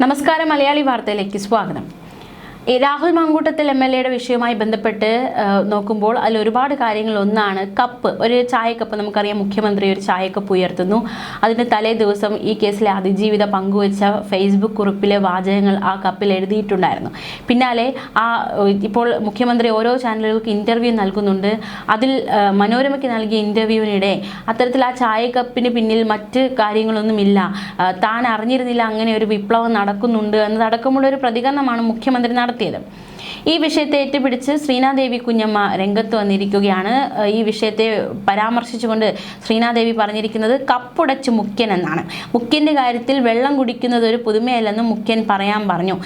നമസ്കാരം, മലയാളി വാർത്തയിലേക്ക് സ്വാഗതം. രാഹുൽ മാങ്കൂട്ടത്തിൽ MLA യുടെ വിഷയവുമായി ബന്ധപ്പെട്ട് നോക്കുമ്പോൾ അതിൽ ഒരുപാട് കാര്യങ്ങൾ. ഒന്നാണ് കപ്പ്, ഒരു ചായക്കപ്പ്. നമുക്കറിയാം, മുഖ്യമന്ത്രി ഒരു ചായക്കപ്പ് ഉയർത്തുന്നു. അതിൻ്റെ തലേ ദിവസം ഈ കേസിലെ അതിജീവിത പങ്കുവച്ച ഫേസ്ബുക്ക് കുറിപ്പിലെ വാചകങ്ങൾ ആ കപ്പിൽ എഴുതിയിട്ടുണ്ടായിരുന്നു. പിന്നാലെ ഇപ്പോൾ മുഖ്യമന്ത്രി ഓരോ ചാനലുകൾക്ക് ഇൻ്റർവ്യൂ നൽകുന്നുണ്ട്. അതിൽ മനോരമയ്ക്ക് നൽകിയ ഇൻ്റർവ്യൂവിനിടെ അത്തരത്തിൽ ആ ചായക്കപ്പിന് പിന്നിൽ മറ്റ് കാര്യങ്ങളൊന്നുമില്ല, താൻ അറിഞ്ഞിരുന്നില്ല അങ്ങനെ ഒരു വിപ്ലവം നടക്കുന്നുണ്ട് എന്നതടക്കമുള്ള ഒരു പ്രതികരണമാണ് മുഖ്യമന്ത്രി നടത്തിയത്. ഈ വിഷയത്തെ ഏറ്റുപിടിച്ച് ശ്രീനാദേവി കുഞ്ഞമ്മ രംഗത്ത് വന്നിരിക്കുകയാണ്. ഈ വിഷയത്തെ പരാമർശിച്ചുകൊണ്ട് ശ്രീനാദേവി പറഞ്ഞിരിക്കുന്നത് കപ്പുടച്ച് മുഖ്യൻ എന്നാണ്. മുഖ്യൻ്റെ കാര്യത്തിൽ വെള്ളം കുടിക്കുന്നത് ഒരു പുതുമയല്ലെന്നും മുഖ്യൻ പറഞ്ഞു.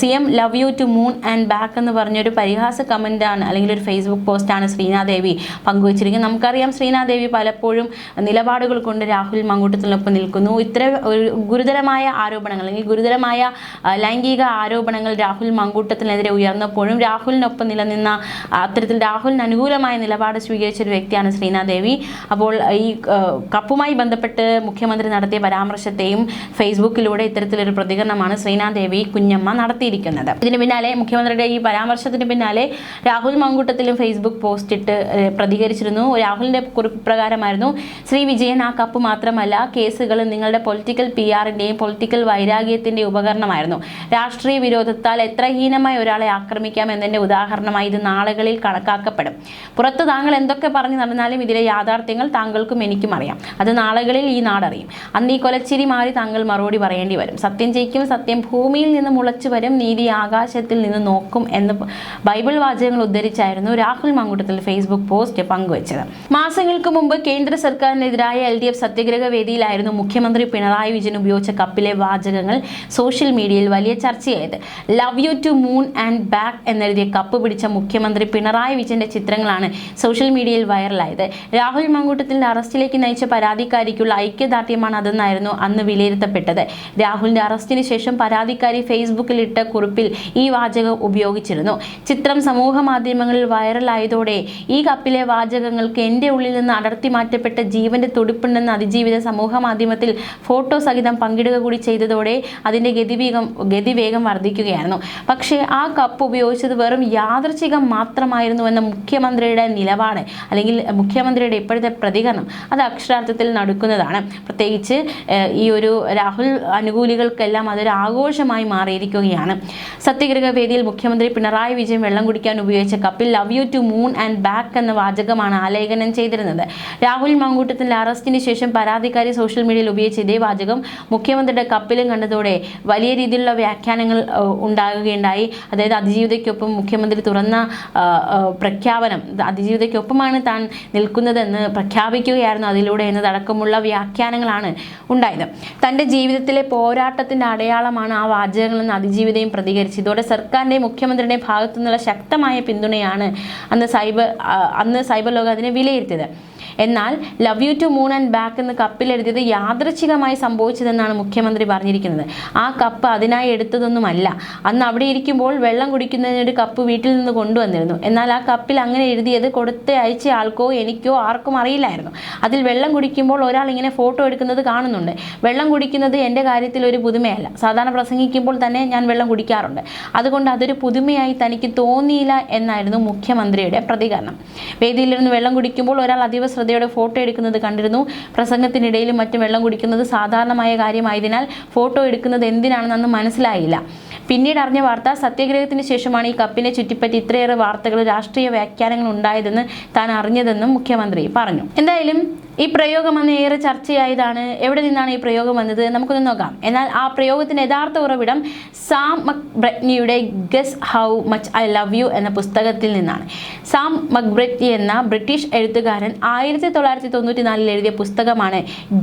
CM love you to moon and back എന്ന് പറഞ്ഞൊരു പരിഹാസ കമൻ്റാണ്, അല്ലെങ്കിൽ ഒരു ഫേസ്ബുക്ക് പോസ്റ്റാണ് ശ്രീനാദേവി പങ്കുവച്ചിരിക്കുന്നത്. നമുക്കറിയാം, ശ്രീനാദേവി പലപ്പോഴും നിലപാടുകൾ കൊണ്ട് രാഹുൽ മാങ്കൂട്ടത്തിനൊപ്പം നിൽക്കുന്നു. ഇത്തരം ഗുരുതരമായ ആരോപണങ്ങൾ, അല്ലെങ്കിൽ ഗുരുതരമായ ലൈംഗിക ആരോപണങ്ങൾ രാഹുൽ മാങ്കൂട്ടത്തിനെതിരെ ഉയർന്നപ്പോഴും രാഹുലിനൊപ്പം നിലനിന്ന, അത്തരത്തിൽ രാഹുലിന് അനുകൂലമായ നിലപാട് സ്വീകരിച്ച ഒരു വ്യക്തിയാണ് ശ്രീനാദേവി. അപ്പോൾ ഈ കപ്പുമായി ബന്ധപ്പെട്ട് മുഖ്യമന്ത്രി നടത്തിയ പരാമർശത്തെയും ഫേസ്ബുക്കിലൂടെ ഇത്തരത്തിലൊരു പ്രതികരണമാണ് ശ്രീനാദേവി കുഞ്ഞമ്മ നടത്തിയിരിക്കുന്നത്. ഇതിന് പിന്നാലെ, മുഖ്യമന്ത്രിയുടെ ഈ പരാമർശത്തിന് പിന്നാലെ രാഹുൽ മാങ്കൂട്ടത്തിലും ഫേസ്ബുക്ക് പോസ്റ്റ് ഇട്ട് പ്രതികരിച്ചിരുന്നു. രാഹുലിൻ്റെ കുറിപ്പ് പ്രകാരമായിരുന്നു: ശ്രീ വിജയൻ, ആ കപ്പ് മാത്രമല്ല, കേസുകൾ നിങ്ങളുടെ പൊളിറ്റിക്കൽ PR-ൻ്റെയും പൊളിറ്റിക്കൽ വൈരാഗ്യത്തിൻ്റെയും ഉപകരണമായിരുന്നു. രാഷ്ട്രീയ വിരോധത്താൽ എത്ര ഹീനമായ ഒരാളെ ആക്രമിക്കാം എന്നതിൻ്റെ ഉദാഹരണമായി ഇത് നാളുകളിൽ കണക്കാക്കപ്പെടും. പുറത്ത് താങ്കൾ എന്തൊക്കെ പറഞ്ഞു നടന്നാലും ഇതിലെ യാഥാർത്ഥ്യങ്ങൾ താങ്കൾക്കും എനിക്കും അറിയാം. അത് നാളുകളിൽ ഈ നാടറിയും. അന്ന് ഈ കൊലച്ചിരി മാറി താങ്കൾ മറുപടി പറയേണ്ടി വരും. സത്യം ജയിക്കും, സത്യം ഭൂമിയിൽ നിന്ന് മുളച്ചു വരും, നീതി ആകാശത്തിൽ നിന്ന് നോക്കും എന്ന് ബൈബിൾ വാചകങ്ങൾ ഉദ്ധരിച്ചായിരുന്നു രാഹുൽ മാങ്കൂട്ടത്തിൽ ഫേസ്ബുക്ക് പോസ്റ്റ് പങ്കുവച്ചത്. മാസങ്ങൾക്ക് മുമ്പ് കേന്ദ്ര സർക്കാരിനെതിരായ LDF സത്യഗ്രഹ വേദിയിലായിരുന്നു മുഖ്യമന്ത്രി പിണറായി വിജയൻ ഉപയോഗിച്ച കപ്പിലെ വാചകങ്ങൾ സോഷ്യൽ മീഡിയയിൽ വലിയ ചർച്ചയായത്. Love you to moon and back എന്നെഴുതിയ കപ്പ് പിടിച്ച മുഖ്യമന്ത്രി പിണറായി വിജയന്റെ ചിത്രങ്ങളാണ് സോഷ്യൽ മീഡിയയിൽ വൈറലായത്. രാഹുൽ മാങ്കൂട്ടത്തിന്റെ അറസ്റ്റിലേക്ക് നയിച്ച പരാതിക്കാരിക്കുള്ള ഐക്യദാർഢ്യമാണ് അതെന്നായിരുന്നു അന്ന് വിലയിരുത്തപ്പെട്ടത്. രാഹുലിന്റെ അറസ്റ്റിന് ശേഷം പരാതിക്കാരി ഫേസ്ബുക്കിൽ ഇട്ട കുറിപ്പിൽ ഈ വാചകം ഉപയോഗിച്ചിരുന്നു. ചിത്രം സമൂഹ മാധ്യമങ്ങളിൽ വൈറലായതോടെ ഈ കപ്പിലെ വാചകങ്ങൾക്ക് എൻ്റെ ഉള്ളിൽ നിന്ന് അടർത്തി മാറ്റപ്പെട്ട ജീവന്റെ തുടിപ്പുണ്ടെന്ന് അതിജീവിത സമൂഹ മാധ്യമത്തിൽ ഫോട്ടോ സഹിതം പങ്കിടുക കൂടി ചെയ്തതോടെ അതിൻ്റെ ഗതിവേഗം വർദ്ധിക്കുകയായിരുന്നു. പക്ഷേ ആ കപ്പ് ഉപയോഗിച്ചത് വെറും യാദൃച്ഛികം മാത്രമായിരുന്നു എന്ന മുഖ്യമന്ത്രിയുടെ നിലപാട്, അല്ലെങ്കിൽ മുഖ്യമന്ത്രിയുടെ ഇപ്പോഴത്തെ പ്രതികരണം, അത് അക്ഷരാർത്ഥത്തിൽ നടക്കുന്നതാണ്. പ്രത്യേകിച്ച് ഈ ഒരു രാഹുൽ അനുകൂലികൾക്കെല്ലാം അതൊരു ആഘോഷമായി മാറിയിരിക്കുകയാണ്. സത്യഗ്രഹ വേദിയിൽ മുഖ്യമന്ത്രി പിണറായി വിജയൻ വെള്ളം കുടിക്കാൻ ഉപയോഗിച്ച കപ്പിൽ love you to moon and back എന്ന വാചകമാണ് ആലേഖനം ചെയ്തിരുന്നത്. രാഹുൽ മാങ്കൂട്ടത്തിൻ്റെ അറസ്റ്റിന് ശേഷം പരാതിക്കാരി സോഷ്യൽ മീഡിയയിൽ ഉപയോഗിച്ച ഇതേ വാചകം മുഖ്യമന്ത്രിയുടെ കപ്പിലും കണ്ടതോടെ വലിയ രീതിയിലുള്ള വ്യാഖ്യാനങ്ങൾ ഉണ്ടാകുകയുണ്ടായി. അതായത് അതിജീവിതയ്ക്കൊപ്പം മുഖ്യമന്ത്രി തുറന്ന പ്രഖ്യാപനം, അതിജീവിതയ്ക്കൊപ്പമാണ് താൻ നിൽക്കുന്നതെന്ന് പ്രഖ്യാപിക്കുകയായിരുന്നു അതിലൂടെ എന്നതടക്കമുള്ള വ്യാഖ്യാനങ്ങളാണ് ഉണ്ടായത്. തൻ്റെ ജീവിതത്തിലെ പോരാട്ടത്തിൻ്റെ അടയാളമാണ് ആ വാചകങ്ങളെന്ന് അതിജീവിതയും പ്രതികരിച്ചു. ഇതോടെ സർക്കാരിൻ്റെയും മുഖ്യമന്ത്രിയുടെയും ഭാഗത്തു നിന്നുള്ള ശക്തമായ പിന്തുണയാണ് അന്ന് സൈബർ ലോകം അതിനെ വിലയിരുത്തിയത്. എന്നാൽ love you to moon and back എന്ന് കപ്പിൽ എഴുതിയത് യാദൃച്ഛികമായി സംഭവിച്ചതെന്നാണ് മുഖ്യമന്ത്രി പറഞ്ഞിരിക്കുന്നത്. ആ കപ്പ് അതിനായി എടുത്തതൊന്നുമല്ല. അന്ന് അവിടെ ഇരിക്കുമ്പോൾ വെള്ളം കുടിക്കുന്നതിനൊരു കപ്പ് വീട്ടിൽ നിന്ന് കൊണ്ടുവന്നിരുന്നു. എന്നാൽ ആ കപ്പിൽ അങ്ങനെ എഴുതിയത് അയച്ച ആൾക്കോ എനിക്കോ ആർക്കും അറിയില്ലായിരുന്നു. അതിൽ വെള്ളം കുടിക്കുമ്പോൾ ഒരാൾ ഇങ്ങനെ ഫോട്ടോ എടുക്കുന്നത് കാണുന്നുണ്ട്. വെള്ളം കുടിക്കുന്നത് എൻ്റെ കാര്യത്തിൽ ഒരു പുതുമയല്ല. സാധാരണ പ്രസംഗിക്കുമ്പോൾ തന്നെ ഞാൻ വെള്ളം കുടിക്കാറുണ്ട്. അതുകൊണ്ട് അതൊരു പുതുമയായി തനിക്ക് തോന്നിയില്ല എന്നായിരുന്നു മുഖ്യമന്ത്രിയുടെ പ്രതികരണം. വേദിയിലിരുന്ന് വെള്ളം കുടിക്കുമ്പോൾ ഒരാൾ അതീവ ശ്രദ്ധയോടെ ഫോട്ടോ എടുക്കുന്നത് കണ്ടിരുന്നു. പ്രസംഗത്തിനിടയിലും മറ്റും വെള്ളം കുടിക്കുന്നത് സാധാരണമായ കാര്യമായതിനാൽ ഫോട്ടോ എടുക്കുന്നത് എന്തിനാണെന്ന് അന്ന് മനസ്സിലായില്ല. പിന്നീട് അറിഞ്ഞ വാർത്ത, സത്യഗ്രഹത്തിന് ശേഷമാണ് ഈ കപ്പിനെ ചുറ്റിപ്പറ്റി ഇത്രയേറെ വാർത്തകൾ, രാഷ്ട്രീയ വ്യാഖ്യാനങ്ങൾ ഉണ്ടായതെന്ന് താൻ അറിഞ്ഞതെന്നും മുഖ്യമന്ത്രി പറഞ്ഞു. എന്തായാലും ഈ പ്രയോഗം അന്ന് ഏറെ ചർച്ചയായതാണ്. എവിടെ നിന്നാണ് ഈ പ്രയോഗം വന്നത് നമുക്കൊന്ന് നോക്കാം. എന്നാൽ ആ പ്രയോഗത്തിന് യഥാർത്ഥ ഉറവിടം സാം മക്ബ്രറ്റ്നിയുടെ guess how much I love you എന്ന പുസ്തകത്തിൽ നിന്നാണ്. സാം മക്ബ്രറ്റ്നി എന്ന ബ്രിട്ടീഷ് എഴുത്തുകാരൻ 1994 എഴുതിയ പുസ്തകമാണ്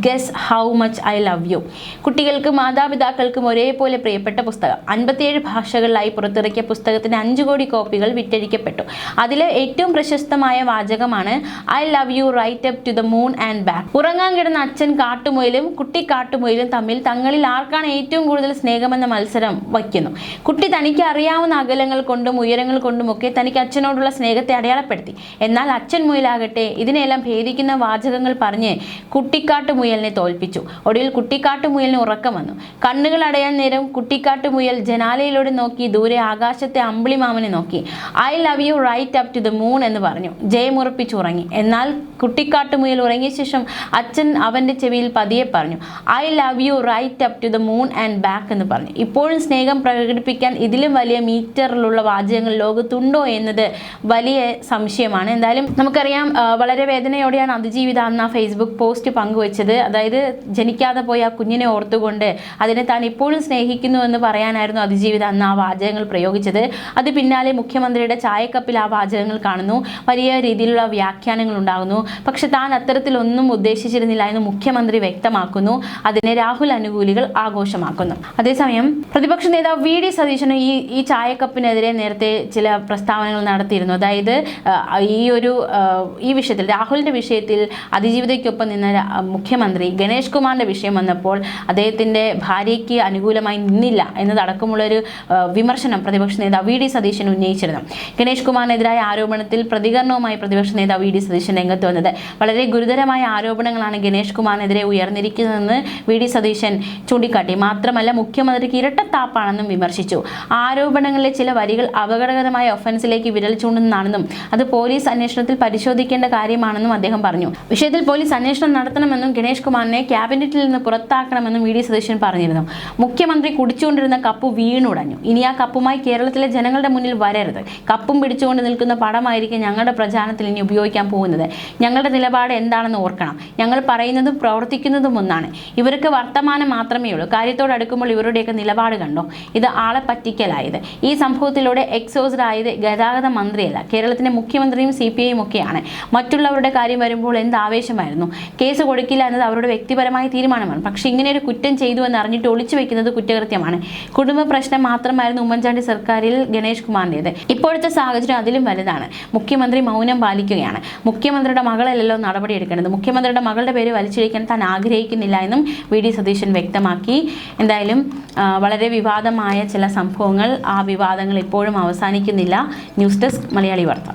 guess how much I love U. കുട്ടികൾക്കും മാതാപിതാക്കൾക്കും ഒരേപോലെ പ്രിയപ്പെട്ട പുസ്തകം. 57 ഭാഷകളിലായി പുറത്തിറക്കിയ പുസ്തകത്തിന് 5 കോടി കോപ്പികൾ വിറ്റഴിക്കപ്പെട്ടു. അതിലെ ഏറ്റവും പ്രശസ്തമായ വാചകമാണ് I love you right up to the moon and back. ഉറങ്ങാൻ കിടന്ന അച്ഛൻ കാട്ടുമുയലും കുട്ടി കാട്ടുമുയലും തങ്ങളിൽ ആർക്കാണ് ഏറ്റവും കൂടുതൽ സ്നേഹമെന്ന മത്സരം വയ്ക്കുന്നു. കുട്ടി തനിക്ക് അറിയാവുന്ന അകലങ്ങൾ കൊണ്ടും ഉയരങ്ങൾ കൊണ്ടുമൊക്കെ തനിക്ക് അച്ഛനോടുള്ള സ്നേഹത്തെ അടയാളപ്പെടുത്തി. എന്നാൽ അച്ഛൻ മുയലാകട്ടെ ഇതിനെല്ലാം ഭേദിക്കുന്ന വാചകങ്ങൾ പറഞ്ഞ് കുട്ടിക്കാട്ടുമുയലിനെ തോൽപ്പിച്ചു. ഒടുവിൽ കുട്ടിക്കാട്ടുമുയലിന് ഉറക്കം വന്നു. കണ്ണുകൾ അടയാൻ നേരം കുട്ടിക്കാട്ടുമുയൽ ജനാലയിലൂടെ നോക്കി ദൂരെ ആകാശത്തെ അമ്പിളിമാമനെ നോക്കി. I love you right up to the moon എന്ന് പറഞ്ഞു. ജയമുറപ്പിച്ചു ഉറങ്ങി. എന്നാൽ കുട്ടിക്കാട്ടുമുയൽ ഉറങ്ങിയ ശേഷം അച്ഛൻ അവന്റെ ചെവിയിൽ പതിയെ പറഞ്ഞു, I love you right up to the moon and back എന്ന് പറഞ്ഞു. ഇപ്പോഴും സ്നേഹം പ്രകടിപ്പിക്കാൻ ഇതിലും വലിയ മീറ്ററിലുള്ള വാചകങ്ങൾ ലോകത്തുണ്ടോ എന്നത് വലിയ സംശയമാണ്. എന്തായാലും നമുക്കറിയാം, വളരെ വേദനയോടെയാണ് അതിജീവിത അന്ന് ആ ഫേസ്ബുക്ക് പോസ്റ്റ് പങ്കുവച്ചത്. അതായത് ജനിക്കാതെ പോയ ആ കുഞ്ഞിനെ ഓർത്തുകൊണ്ട് അതിനെ താൻ ഇപ്പോഴും സ്നേഹിക്കുന്നു എന്ന് പറയാനായിരുന്നു അതിജീവിത അന്ന് ആ വാചകങ്ങൾ പ്രയോഗിച്ചത്. അത് പിന്നാലെ മുഖ്യമന്ത്രിയുടെ ചായക്കപ്പിൽ ആ വാചകങ്ങൾ കാണുന്നു. വലിയ രീതിയിലുള്ള വ്യാഖ്യാനങ്ങൾ ഉണ്ടാകുന്നു. പക്ഷെ താൻ അത്തരത്തിലൊന്നും ഉദ്ദേശിച്ചിരുന്നില്ല എന്ന് മുഖ്യമന്ത്രി വ്യക്തമാക്കുന്നു. അതിനെ രാഹുൽ അനുകൂലികൾ ആഘോഷമാക്കുന്നു. അതേസമയം പ്രതിപക്ഷ നേതാവ് വി.ഡി. സതീശനും ഈ ചായക്കപ്പിനെതിരെ നേരത്തെ ചില പ്രസ്താവനകൾ നടത്തിയിരുന്നു. അതായത് ഈ വിഷയത്തിൽ, രാഹുലിന്റെ വിഷയത്തിൽ അതിജീവിതയ്ക്കൊപ്പം നിന്ന മുഖ്യമന്ത്രി ഗണേഷ് കുമാറിന്റെ വിഷയം വന്നപ്പോൾ അദ്ദേഹത്തിന്റെ ഭാര്യയ്ക്ക് അനുകൂലമായി നിന്നില്ല എന്നതടക്കമുള്ളൊരു വിമർശനം പ്രതിപക്ഷ നേതാവ് വി.ഡി. സതീശൻ ഉന്നയിച്ചിരുന്നു. ഗണേഷ് കുമാറിനെതിരായ ആരോപണത്തിൽ പ്രതികരണവുമായി പ്രതിപക്ഷ നേതാവ് വി.ഡി. സതീശൻ രംഗത്ത് വന്നത്. വളരെ ഗുരുതരമായ ആരോപണങ്ങളാണ് ഗണേഷ് കുമാറിനെതിരെ ഉയർന്നിരിക്കുന്നതെന്ന് വി.ഡി. സതീശൻ ചൂണ്ടിക്കാട്ടി. മാത്രമല്ല, മുഖ്യമന്ത്രിക്ക് ഇരട്ടത്താപ്പാണെന്നും വിമർശിച്ചു. ആരോപണങ്ങളിലെ ചില വരികൾ അപകടകരമായ ഒഫൻസിലേക്ക് വിരൽ ചൂണ്ടുന്നതാണെന്നും അത് പോലീസ് അന്വേഷണത്തിൽ പരിശോധിക്കേണ്ട കാര്യമാണെന്നും അദ്ദേഹം പറഞ്ഞു. വിഷയത്തിൽ പോലീസ് അന്വേഷണം നടത്തണമെന്നും ഗണേഷ് കുമാറിനെ ക്യാബിനറ്റിൽ നിന്ന് പുറത്താക്കണമെന്നും വി.ഡി. സതീശൻ പറഞ്ഞിരുന്നു. മുഖ്യമന്ത്രി കുടിച്ചുകൊണ്ടിരുന്ന കപ്പ് വീണുടഞ്ഞു. ഇനി ആ കപ്പുമായി കേരളത്തിലെ ജനങ്ങളുടെ മുന്നിൽ വരരുത്. കപ്പും പിടിച്ചുകൊണ്ട് നിൽക്കുന്ന പടമായിരിക്കും ഞങ്ങളുടെ പ്രചാരണത്തിൽ ഇനി ഉപയോഗിക്കാൻ പോകുന്നത്. ഞങ്ങളുടെ നിലപാട് എന്താണെന്ന് ഓർക്കണം. ഞങ്ങൾ പറയുന്നതും പ്രവർത്തിക്കുന്നതും ഒന്നാണ്. ഇവർക്ക് വർത്തമാനം മാത്രമേ ഉള്ളൂ. കാര്യത്തോട് അടുക്കുമ്പോൾ ഇവരുടെയൊക്കെ നിലപാട് കണ്ടോ? ഇത് ആളെ പറ്റിക്കലായത്. ഈ സംഭവത്തിലൂടെ എക്സോസ്ഡ് ആയത് ഗതാഗത മന്ത്രിയല്ല, കേരളത്തിന്റെ മുഖ്യമന്ത്രിയും CPI ഒക്കെയാണ്. മറ്റുള്ളവരുടെ കാര്യം വരുമ്പോൾ എന്ത് ആവേശമായിരുന്നു. കേസ് കൊടുക്കില്ല എന്നത് അവരുടെ വ്യക്തിപരമായ തീരുമാനമാണ്. പക്ഷെ ഇങ്ങനെ ഒരു കുറ്റം ചെയ്തു എന്ന് അറിഞ്ഞിട്ട് ഒളിച്ചു വെക്കുന്നത് കുറ്റകൃത്യമാണ്. കുടുംബ പ്രശ്നം മാത്രമായിരുന്നു ഉമ്മൻചാണ്ടി സർക്കാരിൽ ഗണേഷ് കുമാറിൻ്റേത്. ഇപ്പോഴത്തെ സാഹചര്യം അതിലും വലുതാണ്. മുഖ്യമന്ത്രി മൗനം പാലിക്കുകയാണ്. മുഖ്യമന്ത്രിയുടെ മകളല്ലല്ലോ നടപടിയെടുക്കേണ്ടത്. മുഖ്യമന്ത്രിയുടെ മകളുടെ പേര് വലിച്ചിഴിക്കാൻ താൻ ആഗ്രഹിക്കുന്നില്ല എന്നും വി.ഡി. സതീശൻ വ്യക്തമാക്കി. എന്തായാലും വളരെ വിവാദമായ ചില സംഭവങ്ങൾ, ആ വിവാദങ്ങൾ ഇപ്പോഴും അവസാനിക്കുന്നില്ല. ന്യൂസ് ഡെസ്ക് മലയാളി വാർത്ത.